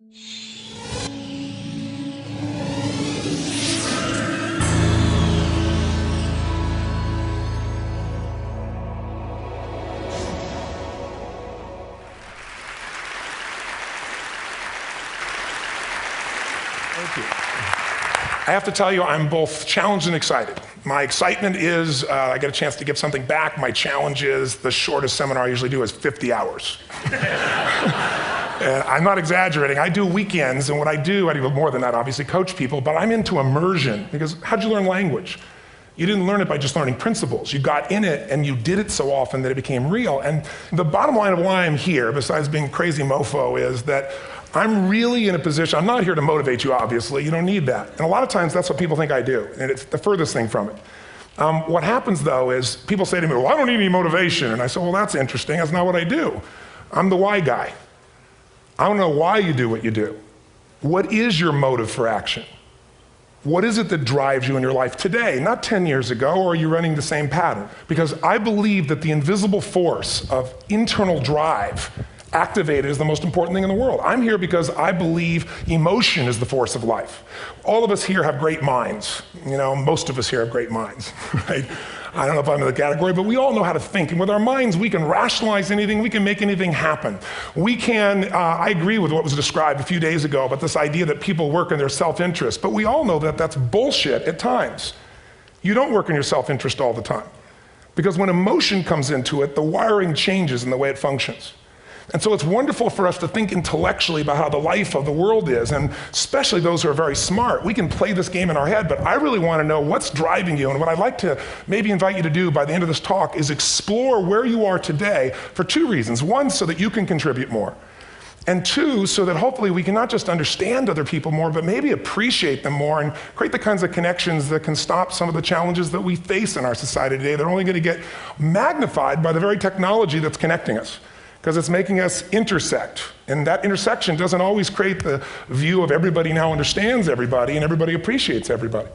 Thank you. I have to tell you, I'm both challenged and excited. My excitement is I get a chance to give something back. My challenge is the shortest seminar I usually do is 50 hours. And I'm not exaggerating. I do weekends, and what I do more than that, obviously, coach people, but I'm into immersion, because how'd you learn language? You didn't learn it by just learning principles. You got in it, and you did it so often that it became real. And the bottom line of why I'm here, besides being crazy mofo, is that I'm really in a position, I'm not here to motivate you, obviously. You don't need that. And a lot of times, that's what people think I do, and it's the furthest thing from it. What happens, though, is people say to me, well, I don't need any motivation. And I say, well, that's interesting. That's not what I do. I'm the why guy. I don't know why you do what you do. What is your motive for action? What is it that drives you in your life today, not 10 years ago, or are you running the same pattern? Because I believe that the invisible force of internal drive activated is the most important thing in the world. I'm here because I believe emotion is the force of life. All of us here have great minds. You know, most of us here have great minds, right? I don't know if I'm in the category, but we all know how to think. And with our minds, we can rationalize anything. We can make anything happen. We can, I agree with what was described a few days ago about this idea that people work in their self-interest. But we all know that that's bullshit at times. You don't work in your self-interest all the time. Because when emotion comes into it, the wiring changes in the way it functions. And so it's wonderful for us to think intellectually about how the life of the world is, and especially those who are very smart. We can play this game in our head, but I really want to know what's driving you. And what I'd like to maybe invite you to do by the end of this talk is explore where you are today for two reasons. One, so that you can contribute more. And two, so that hopefully we can not just understand other people more, but maybe appreciate them more and create the kinds of connections that can stop some of the challenges that we face in our society today. They're only going to get magnified by the very technology that's connecting us, because it's making us intersect. And that intersection doesn't always create the view of everybody now understands everybody and everybody appreciates everybody.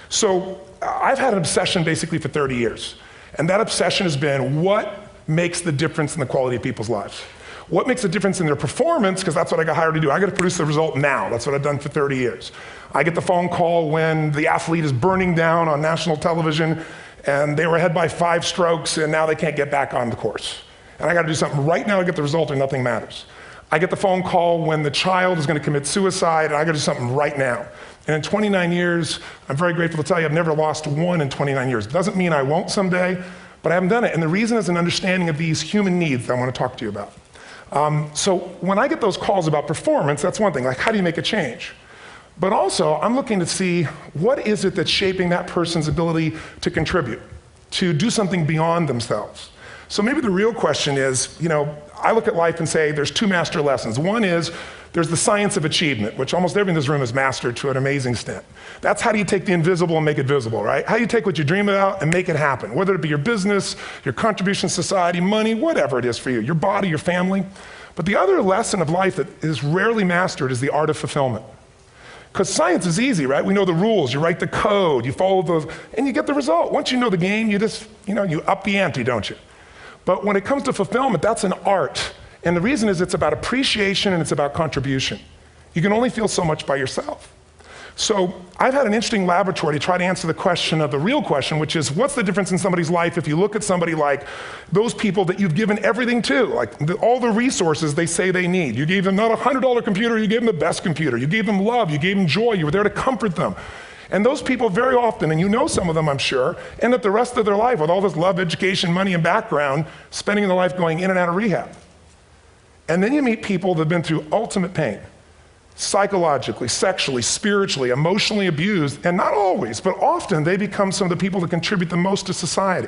So I've had an obsession basically for 30 years. And that obsession has been what makes the difference in the quality of people's lives? What makes a difference in their performance? Because that's what I got hired to do. I got to produce the result now. That's what I've done for 30 years. I get the phone call when the athlete is burning down on national television and they were ahead by 5 strokes and now they can't get back on the course. And I got to do something right now to get the result or nothing matters. I get the phone call when the child is going to commit suicide, and I got to do something right now. And in 29 years, I'm very grateful to tell you I've never lost one in 29 years. It doesn't mean I won't someday, but I haven't done it. And the reason is an understanding of these human needs that I want to talk to you about. So when I get those calls about performance, that's one thing, like how do you make a change? But also, I'm looking to see what is it that's shaping that person's ability to contribute, to do something beyond themselves. So maybe the real question is, you know, I look at life and say there's 2 master lessons. One is there's the science of achievement, which almost everyone in this room has mastered to an amazing extent. That's how do you take the invisible and make it visible, right? How do you take what you dream about and make it happen, whether it be your business, your contribution to society, money, whatever it is for you, your body, your family. But the other lesson of life that is rarely mastered is the art of fulfillment. Because science is easy, right? We know the rules, you write the code, you follow those, and you get the result. Once you know the game, you just, you up the ante, don't you? But when it comes to fulfillment, that's an art. And the reason is it's about appreciation and it's about contribution. You can only feel so much by yourself. So I've had an interesting laboratory to try to answer the question of the real question, which is what's the difference in somebody's life if you look at somebody like those people that you've given everything to, like all the resources they say they need. You gave them not a $100 computer, you gave them the best computer. You gave them love, you gave them joy, you were there to comfort them. And those people very often, and you know some of them I'm sure, end up the rest of their life with all this love, education, money, and background, spending their life going in and out of rehab. And then you meet people that have been through ultimate pain, psychologically, sexually, spiritually, emotionally abused, and not always, but often they become some of the people that contribute the most to society.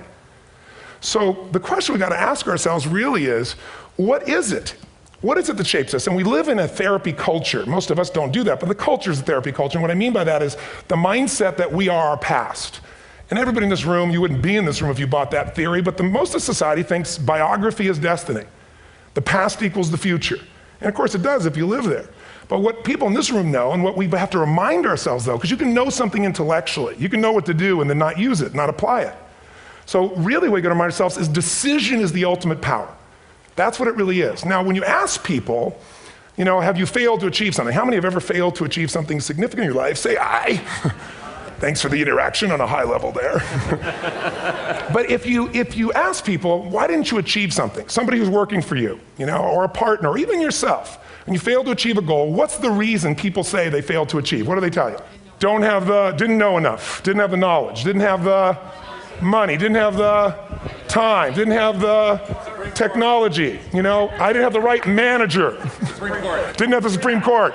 So the question we got to ask ourselves really is, what is it? What is it that shapes us? And we live in a therapy culture. Most of us don't do that, but the culture is a therapy culture. And what I mean by that is the mindset that we are our past. And everybody in this room, you wouldn't be in this room if you bought that theory, but most of society thinks biography is destiny. The past equals the future. And of course it does if you live there. But what people in this room know, and what we have to remind ourselves though, because you can know something intellectually, you can know what to do and then not use it, not apply it. So really what we got to remind ourselves is decision is the ultimate power. That's what it really is. Now, when you ask people, have you failed to achieve something? How many have ever failed to achieve something significant in your life? Say aye. Thanks for the interaction on a high level there. But if you ask people, why didn't you achieve something? Somebody who's working for you, or a partner, or even yourself, and you failed to achieve a goal, what's the reason people say they failed to achieve? What do they tell you? Didn't know enough, didn't have the knowledge, didn't have the money, didn't have the time, didn't have the technology, I didn't have the right manager. Didn't have the Supreme Court.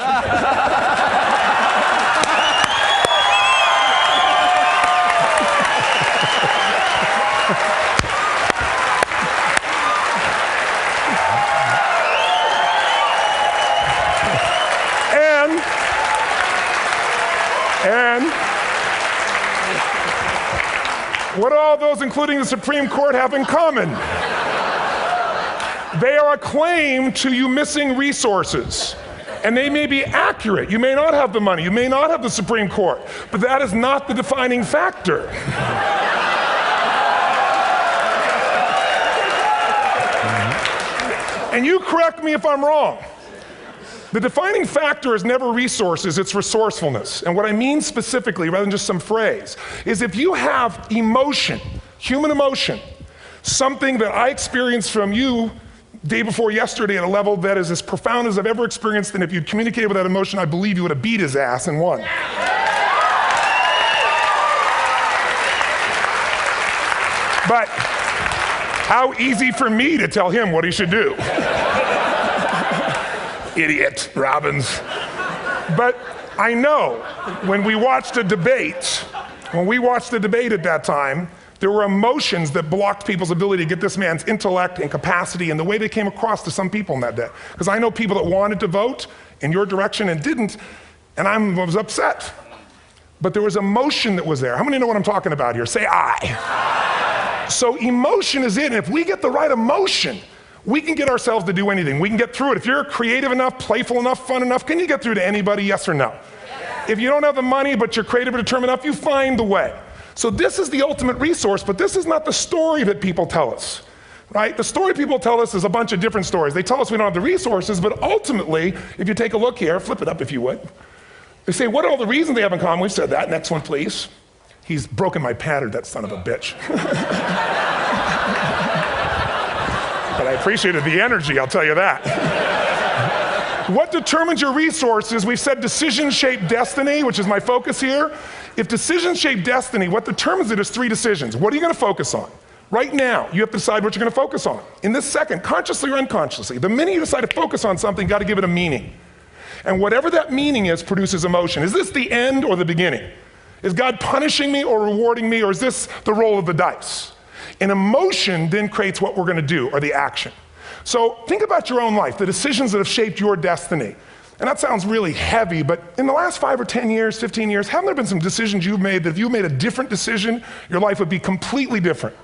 And what do all those, including the Supreme Court, have in common? They are a claim to you missing resources. And they may be accurate. You may not have the money. You may not have the Supreme Court. But that is not the defining factor. And you correct me if I'm wrong. The defining factor is never resources, it's resourcefulness. And what I mean specifically, rather than just some phrase, is if you have emotion, human emotion, something that I experienced from you day before yesterday at a level that is as profound as I've ever experienced, and if you'd communicated with that emotion, I believe you would have beat his ass and won. But how easy for me to tell him what he should do. Idiot, Robbins. But I know when we watched a debate, at that time, there were emotions that blocked people's ability to get this man's intellect and capacity and the way they came across to some people in that day. Because I know people that wanted to vote in your direction and didn't, and I was upset. But there was emotion that was there. How many know what I'm talking about here? Say aye. So emotion is it, and if we get the right emotion, we can get ourselves to do anything. We can get through it. If you're creative enough, playful enough, fun enough, can you get through to anybody, yes or no? Yes. If you don't have the money, but you're creative or determined enough, you find the way. So this is the ultimate resource, but this is not the story that people tell us, right? The story people tell us is a bunch of different stories. They tell us we don't have the resources, but ultimately, if you take a look here, flip it up if you would. They say, what are all the reasons they have in common? We've said that. Next one, please. He's broken my pattern, that son of a bitch. But I appreciated the energy, I'll tell you that. What determines your resources? We've said decisions shape destiny, which is my focus here. If decisions shape destiny, what determines it is 3 decisions. What are you going to focus on? Right now, you have to decide what you're going to focus on. In this second, consciously or unconsciously, the minute you decide to focus on something, you've got to give it a meaning. And whatever that meaning is produces emotion. Is this the end or the beginning? Is God punishing me or rewarding me, or is this the roll of the dice? And emotion then creates what we're going to do, or the action. So think about your own life, the decisions that have shaped your destiny. And that sounds really heavy, but in the last 5 or 10 years, 15 years, haven't there been some decisions you've made that if you made a different decision, your life would be completely different?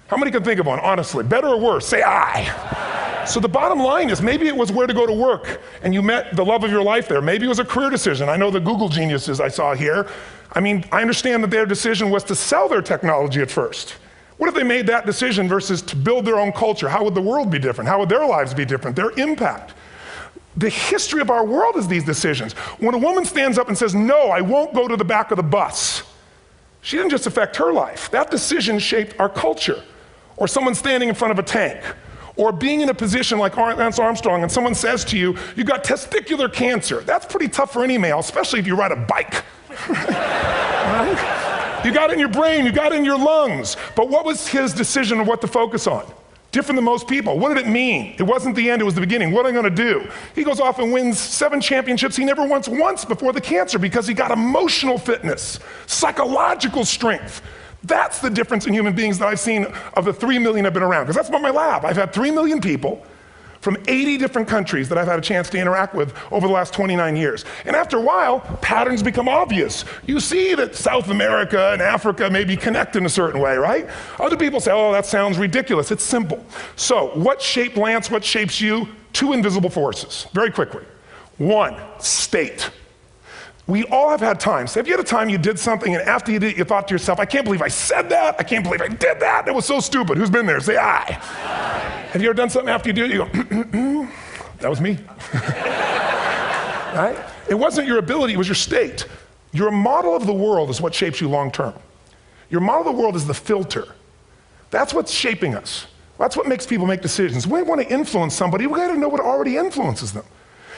How many can think of one, honestly? Better or worse? Say aye. So the bottom line is maybe it was where to go to work and you met the love of your life there. Maybe it was a career decision. I know the Google geniuses I saw here. I understand that their decision was to sell their technology at first. What if they made that decision versus to build their own culture? How would the world be different? How would their lives be different? Their impact. The history of our world is these decisions. When a woman stands up and says, no, I won't go to the back of the bus, she didn't just affect her life. That decision shaped our culture. Or someone standing in front of a tank. Or being in a position like Lance Armstrong and someone says to you, you got testicular cancer. That's pretty tough for any male, especially if you ride a bike. Right? You got it in your brain, you got it in your lungs. But what was his decision of what to focus on? Different than most people. What did it mean? It wasn't the end, it was the beginning. What am I going to do? He goes off and wins 7 championships he never won once before the cancer because he got emotional fitness, psychological strength. That's the difference in human beings that I've seen of the 3 million I've been around. Because that's about my lab. I've had 3 million people from 80 different countries that I've had a chance to interact with over the last 29 years. And after a while, patterns become obvious. You see that South America and Africa may be connected in a certain way, right? Other people say, oh, that sounds ridiculous. It's simple. So what shaped Lance, what shapes you? 2 invisible forces, very quickly. 1, state. We all have had times. Have you had a time you did something and after you did it, you thought to yourself, I can't believe I said that. I can't believe I did that. That was so stupid. Who's been there? Say aye. Have you ever done something after you do it, you go, that was me. right? It wasn't your ability, it was your state. Your model of the world is what shapes you long term. Your model of the world is the filter. That's what's shaping us. That's what makes people make decisions. When we want to influence somebody, we got to know what already influences them.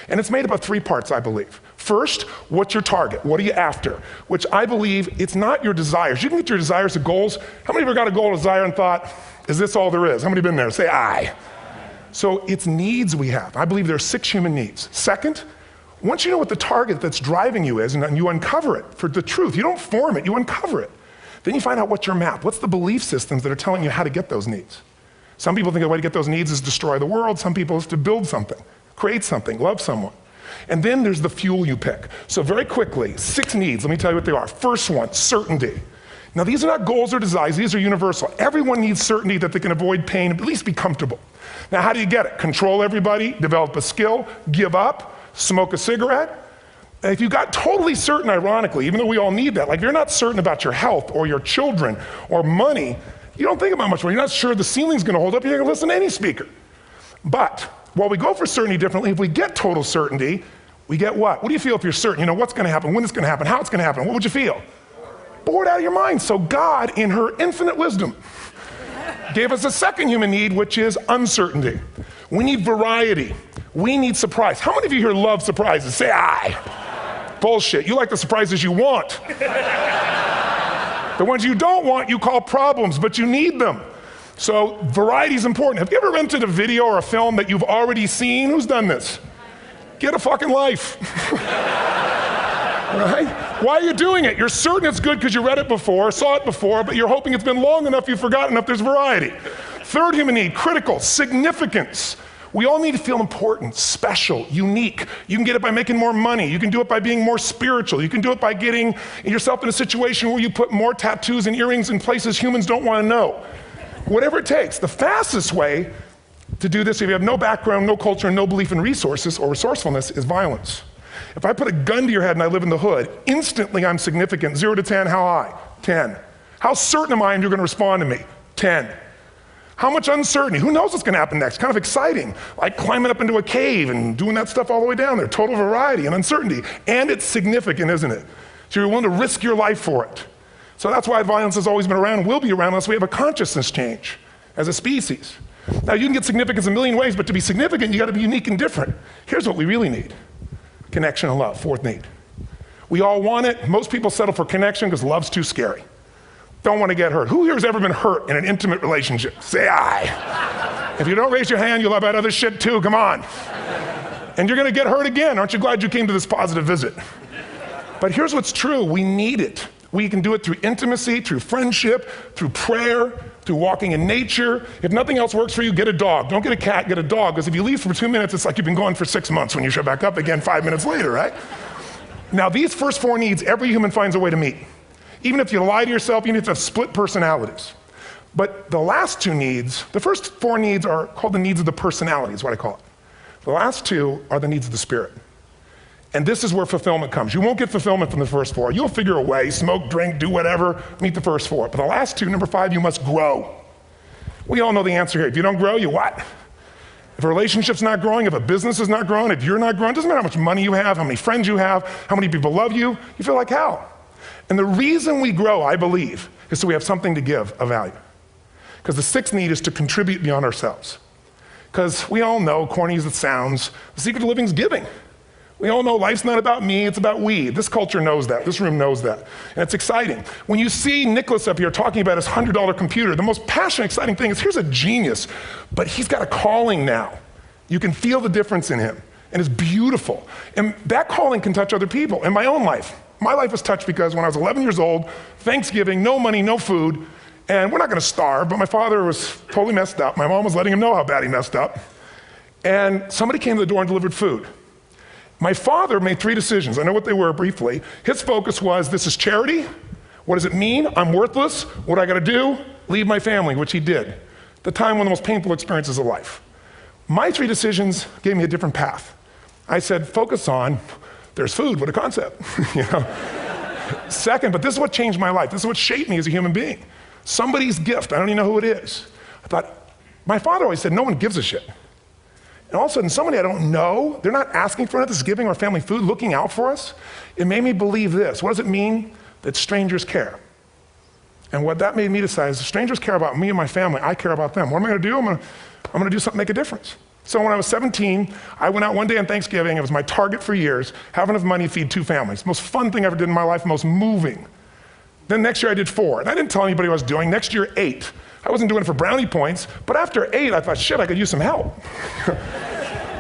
And it's made up of 3 parts, I believe. First, what's your target? What are you after? Which I believe it's not your desires. You can get your desires to goals. How many of you got a goal, desire, and thought, is this all there is? How many been there? Say aye. So it's needs we have. I believe there are 6 human needs. Second, once you know what the target that's driving you is, and you uncover it for the truth, you don't form it, you uncover it. Then you find out what's your map. What's the belief systems that are telling you how to get those needs? Some people think the way to get those needs is destroy the world. Some people is to build something, create something, love someone. And then there's the fuel you pick. So very quickly, 6 needs, let me tell you what they are. First one, certainty. Now these are not goals or desires, these are universal. Everyone needs certainty that they can avoid pain, at least be comfortable. Now how do you get it? Control everybody, develop a skill, give up, smoke a cigarette. And if you got totally certain, ironically, even though we all need that, like if you're not certain about your health or your children or money, you don't think about much more. You're not sure the ceiling's gonna hold up, you're gonna listen to any speaker. But while we go for certainty differently, if we get total certainty, we get what? What do you feel if you're certain? You know what's gonna happen, when it's gonna happen, how it's gonna happen, what would you feel? Bored out of your mind. So God, in her infinite wisdom, gave us a second human need, which is uncertainty. We need variety. We need surprise. How many of you here love surprises? Say aye. Bullshit. You like the surprises you want. The ones you don't want, you call problems, but you need them. So variety is important. Have you ever rented a video or a film that you've already seen? Who's done this? Get a fucking life. Right? Why are you doing it? You're certain it's good because you read it before, saw it before, but you're hoping it's been long enough you've forgotten enough there's variety. Third human need, critical, significance. We all need to feel important, special, unique. You can get it by making more money. You can do it by being more spiritual. You can do it by getting yourself in a situation where you put more tattoos and earrings in places humans don't want to know. Whatever it takes. The fastest way to do this, if you have no background, no culture, no belief in resources or resourcefulness, is violence. If I put a gun to your head and I live in the hood, instantly I'm significant. 0 to 10, how high? 10. How certain am I you're gonna respond to me? 10. How much uncertainty? Who knows what's gonna happen next? Kind of exciting, like climbing up into a cave and doing that stuff all the way down there. Total variety and uncertainty. And it's significant, isn't it? So you're willing to risk your life for it. So that's why violence has always been around and will be around unless we have a consciousness change as a species. Now you can get significance a million ways, but to be significant, you gotta be unique and different. Here's what we really need. Connection and love, fourth need. We all want it. Most people settle for connection because love's too scary. Don't want to get hurt. Who here has ever been hurt in an intimate relationship? Say aye. If you don't raise your hand, you'll have had other shit too, come on. And you're gonna get hurt again. Aren't you glad you came to this positive visit? But here's what's true, we need it. We can do it through intimacy, through friendship, through prayer, through walking in nature. If nothing else works for you, get a dog. Don't get a cat, get a dog, because if you leave for 2 minutes, it's like you've been gone for 6 months when you show back up again 5 minutes later, right? Now these first 4 needs, every human finds a way to meet. Even if you lie to yourself, even if you have split personalities. But the last 2 needs, the first 4 needs are called the needs of the personality, is what I call it. The last 2 are the needs of the spirit. And this is where fulfillment comes. You won't get fulfillment from the first 4. You'll figure a way, smoke, drink, do whatever, meet the first 4. But the last 2, number 5, you must grow. We all know the answer here. If you don't grow, you what? If a relationship's not growing, if a business is not growing, if you're not growing, it doesn't matter how much money you have, how many friends you have, how many people love you, you feel like hell. And the reason we grow, I believe, is so we have something to give of value. Because the 6th need is to contribute beyond ourselves. Because we all know, corny as it sounds, the secret of living is giving. We all know life's not about me, it's about we. This culture knows that, this room knows that. And it's exciting. When you see Nicholas up here talking about his $100 computer, the most passionate, exciting thing is here's a genius, but he's got a calling now. You can feel the difference in him, and it's beautiful. And that calling can touch other people. In my own life, my life was touched because when I was 11 years old, Thanksgiving, no money, no food, and we're not gonna starve, but my father was totally messed up. My mom was letting him know how bad he messed up. And somebody came to the door and delivered food. My father made 3 decisions. I know what they were briefly. His focus was, this is charity. What does it mean? I'm worthless. What do I gotta do? Leave my family, which he did. At the time, one of the most painful experiences of life. My 3 decisions gave me a different path. I said, focus on, there's food, what a concept. You know? Second, but this is what changed my life. This is what shaped me as a human being. Somebody's gift, I don't even know who it is. I thought, my father always said, no one gives a shit. And all of a sudden, somebody I don't know, they're not asking for us, giving our family food, looking out for us. It made me believe this. What does it mean? That strangers care. And what that made me decide is if strangers care about me and my family, I care about them. What am I gonna do? I'm gonna do something to make a difference. So when I was 17, I went out one day on Thanksgiving. It was my target for years, have enough money to feed 2 families. Most fun thing I ever did in my life, most moving. Then next year I did 4, and I didn't tell anybody what I was doing. Next year, 8. I wasn't doing it for brownie points, but after 8, I thought, shit, I could use some help.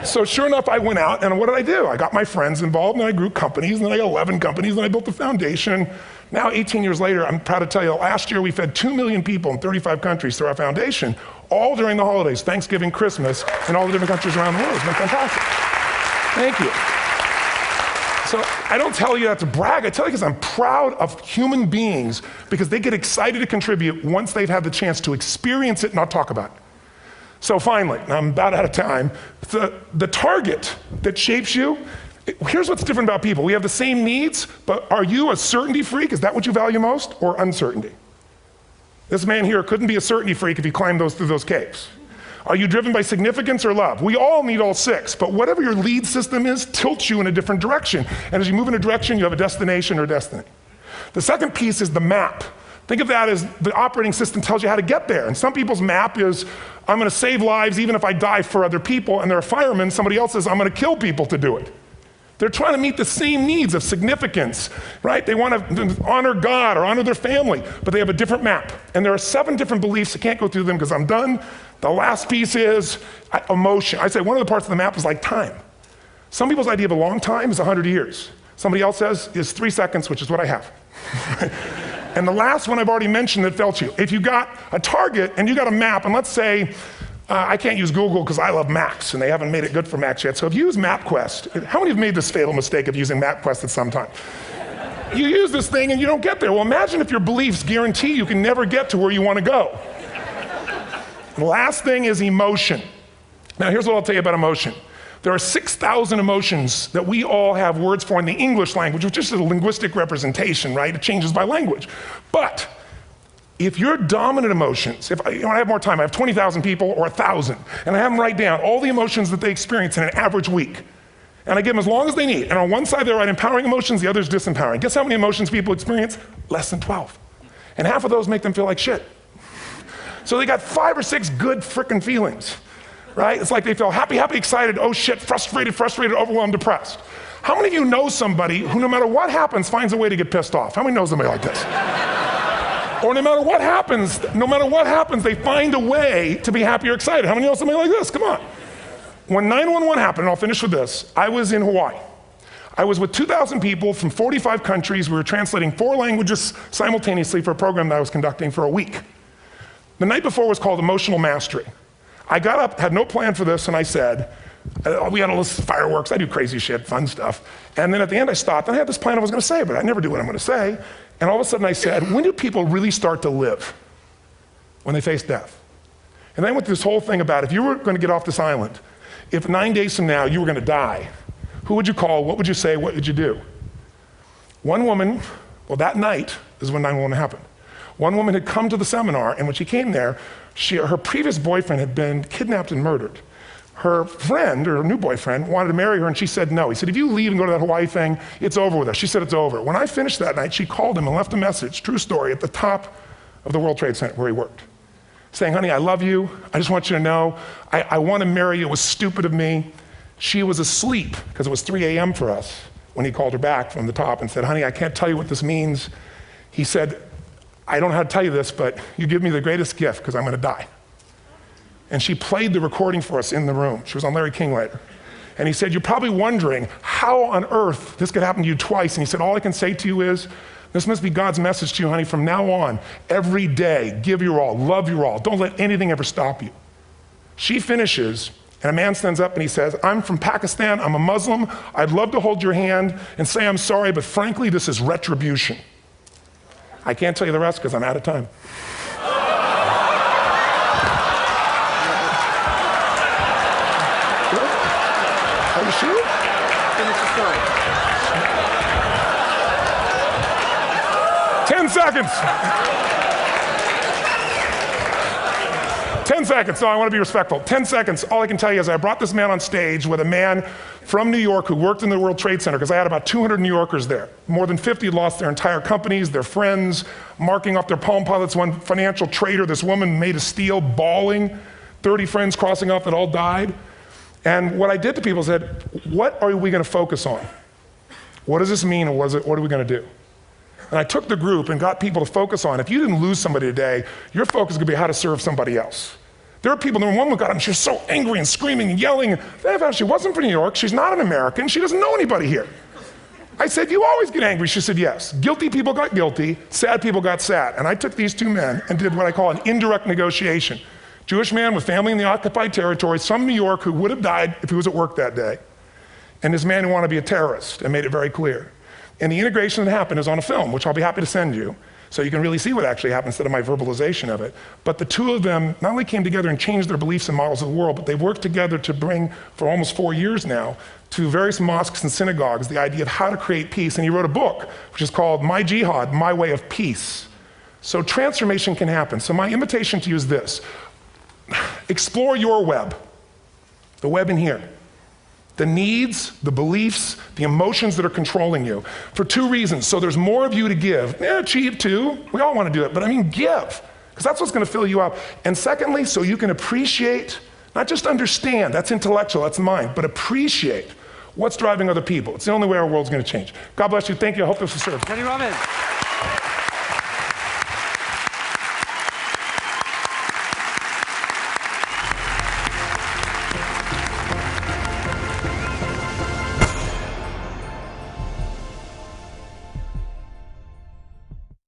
So sure enough, I went out, and what did I do? I got my friends involved, and I grew companies, and then I got 11 companies, and I built a foundation. Now, 18 years later, I'm proud to tell you, last year we fed 2 million people in 35 countries through our foundation, all during the holidays, Thanksgiving, Christmas, in all the different countries around the world. It's been fantastic. Thank you. So I don't tell you that to brag, I tell you because I'm proud of human beings because they get excited to contribute once they've had the chance to experience it, not talk about it. So finally, I'm about out of time, the target that shapes you, here's what's different about people. We have the same needs, but are you a certainty freak? Is that what you value most, or uncertainty? This man here couldn't be a certainty freak if he climbed through those caves. Are you driven by significance or love? We all need all 6, but whatever your lead system is tilts you in a different direction. And as you move in a direction, you have a destination or destiny. The second piece is the map. Think of that as the operating system tells you how to get there. And some people's map is, I'm gonna save lives even if I die for other people, and they're a fireman, somebody else says, I'm gonna kill people to do it. They're trying to meet the same needs of significance, right? They want to honor God or honor their family, but they have a different map. And there are 7 different beliefs. I can't go through them because I'm done. The last piece is emotion. I say one of the parts of the map is like time. Some people's idea of a long time is 100 years. Somebody else says is 3 seconds, which is what I have. And the last one I've already mentioned that felt you. If you got a target and you got a map, and let's say, I can't use Google because I love maps, and they haven't made it good for Macs yet. So if you use MapQuest, how many have made this fatal mistake of using MapQuest at some time? You use this thing and you don't get there. Well, imagine if your beliefs guarantee you can never get to where you want to go. The last thing is emotion. Now here's what I'll tell you about emotion. There are 6,000 emotions that we all have words for in the English language, which is a linguistic representation, right? It changes by language. But if your dominant emotions, if I have more time, I have 20,000 people or 1,000, and I have them write down all the emotions that they experience in an average week. And I give them as long as they need. And on one side, they write empowering emotions, the other is disempowering. Guess how many emotions people experience? Less than 12. And half of those make them feel like shit. So they got 5 or 6 good frickin' feelings, right? It's like they feel happy, happy, excited, oh shit, frustrated, overwhelmed, depressed. How many of you know somebody who no matter what happens finds a way to get pissed off? How many know somebody like this? Or no matter what happens, they find a way to be happy or excited. How many know somebody like this? Come on. When 9/11 happened, and I'll finish with this, I was in Hawaii. I was with 2,000 people from 45 countries. We were translating 4 languages simultaneously for a program that I was conducting for a week. The night before was called Emotional Mastery. I got up, had no plan for this, and I said, we had all this fireworks, I do crazy shit, fun stuff. And then at the end I stopped, and I had this plan I was gonna say, but I never do what I'm gonna say. And all of a sudden I said, when do people really start to live? When they face death. And then I went through this whole thing about if you were gonna get off this island, if 9 days from now you were gonna die, who would you call, what would you say, what would you do? One woman, well that night is when 9/11 happened. One woman had come to the seminar, and when she came there, her previous boyfriend had been kidnapped and murdered. Her friend, or her new boyfriend, wanted to marry her, and she said no. He said, if you leave and go to that Hawaii thing, it's over with us. She said, it's over. When I finished that night, she called him and left a message, true story, at the top of the World Trade Center where he worked, saying, honey, I love you. I just want you to know, I want to marry you. It was stupid of me. She was asleep, because it was 3 a.m. for us, when he called her back from the top and said, honey, I can't tell you what this means. He said, I don't know how to tell you this, but you give me the greatest gift, because I'm going to die. And she played the recording for us in the room. She was on Larry King later. And he said, you're probably wondering how on earth this could happen to you twice. And he said, all I can say to you is, this must be God's message to you, honey. From now on, every day, give your all, love your all. Don't let anything ever stop you. She finishes, and a man stands up and he says, I'm from Pakistan, I'm a Muslim. I'd love to hold your hand and say I'm sorry, but frankly, this is retribution. I can't tell you the rest because I'm out of time. Are you sure? Finish the story. 10 seconds. 10 seconds. No, I want to be respectful. 10 seconds. All I can tell you is I brought this man on stage with a man from New York who worked in the World Trade Center, because I had about 200 New Yorkers there. More than 50 lost their entire companies, their friends, marking off their Palm Pilots. One financial trader, this woman made of steel, bawling. 30 friends crossing off that all died. And what I did to people said, what are we going to focus on? What does this mean, and what are we going to do? And I took the group and got people to focus on, if you didn't lose somebody today, your focus is going to be how to serve somebody else. There are people, one woman got up, she was so angry and screaming and yelling. She wasn't from New York, she's not an American, she doesn't know anybody here. I said, you always get angry. She said, yes. Guilty people got guilty, sad people got sad. And I took these two men and did what I call an indirect negotiation. Jewish man with family in the occupied territory, some New York who would have died if he was at work that day, and this man who wanted to be a terrorist, and made it very clear. And the integration that happened is on a film, which I'll be happy to send you, so you can really see what actually happened instead of my verbalization of it. But the two of them not only came together and changed their beliefs and models of the world, but they've worked together to bring, for almost 4 years now, to various mosques and synagogues, the idea of how to create peace. And he wrote a book, which is called My Jihad, My Way of Peace. So transformation can happen. So my invitation to you is this. Explore your web, the web in here. The needs, the beliefs, the emotions that are controlling you, for two reasons. So there's more of you to give. Achieve too, we all want to do it, but I mean give, because that's what's going to fill you up. And secondly, so you can appreciate, not just understand, that's intellectual, that's mind, but appreciate what's driving other people. It's the only way our world's going to change. God bless you, thank you, I hope this will serve. Tony Robbins.